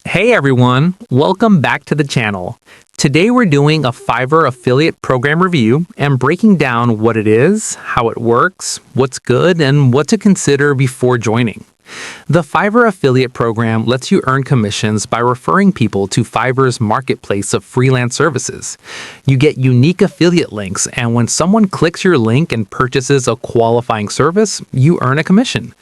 Hey everyone, welcome back to the channel. Today we're doing a Fiverr affiliate program review and breaking down what it is, how it works, what's good, and what to consider before joining. The Fiverr affiliate program lets you earn commissions by referring people to Fiverr's marketplace of freelance services. You get unique affiliate links, and when someone clicks your link and purchases a qualifying service, you earn a commission.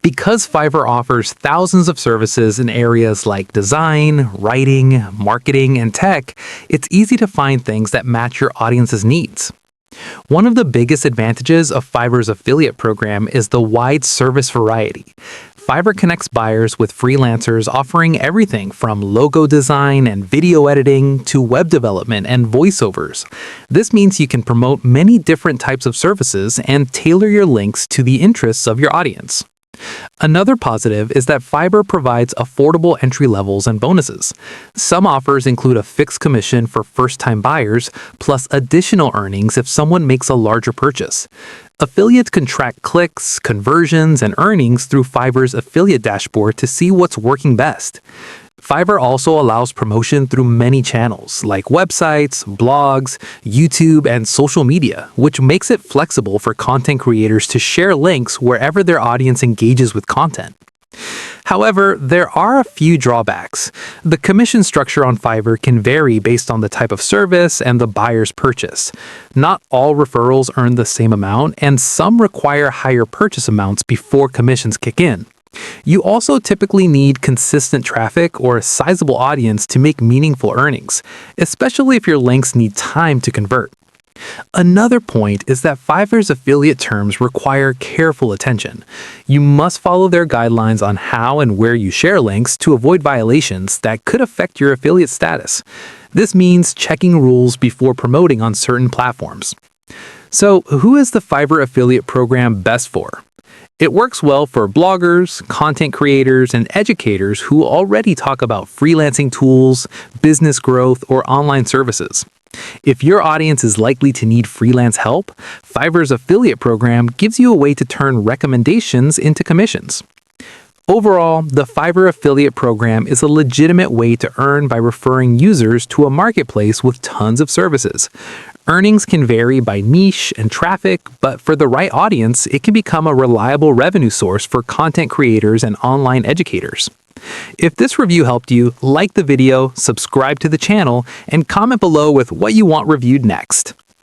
Because Fiverr offers thousands of services in areas like design, writing, marketing, and tech, it's easy to find things that match your audience's needs. One of the biggest advantages of Fiverr's affiliate program is the wide service variety. Fiverr connects buyers with freelancers offering everything from logo design and video editing to web development and voiceovers. This means you can promote many different types of services and tailor your links to the interests of your audience. Another positive is that Fiverr provides affordable entry levels and bonuses. Some offers include a fixed commission for first-time buyers, plus additional earnings if someone makes a larger purchase. Affiliates can track clicks, conversions, and earnings through Fiverr's affiliate dashboard to see what's working best. Fiverr also allows promotion through many channels like websites, blogs, YouTube, and social media, which makes it flexible for content creators to share links wherever their audience engages with content. However, there are a few drawbacks. The commission structure on Fiverr can vary based on the type of service and the buyer's purchase. Not all referrals earn the same amount, and some require higher purchase amounts before commissions kick in. You also typically need consistent traffic or a sizable audience to make meaningful earnings, especially if your links need time to convert. Another point is that Fiverr's affiliate terms require careful attention. You must follow their guidelines on how and where you share links to avoid violations that could affect your affiliate status. This means checking rules before promoting on certain platforms. So, who is the Fiverr affiliate program best for? It works well for bloggers, content creators, and educators who already talk about freelancing tools, business growth, or online services. If your audience is likely to need freelance help, Fiverr's affiliate program gives you a way to turn recommendations into commissions. Overall, the Fiverr affiliate program is a legitimate way to earn by referring users to a marketplace with tons of services. Earnings can vary by niche and traffic, but for the right audience, it can become a reliable revenue source for content creators and online educators. If this review helped you, like the video, subscribe to the channel, and comment below with what you want reviewed next.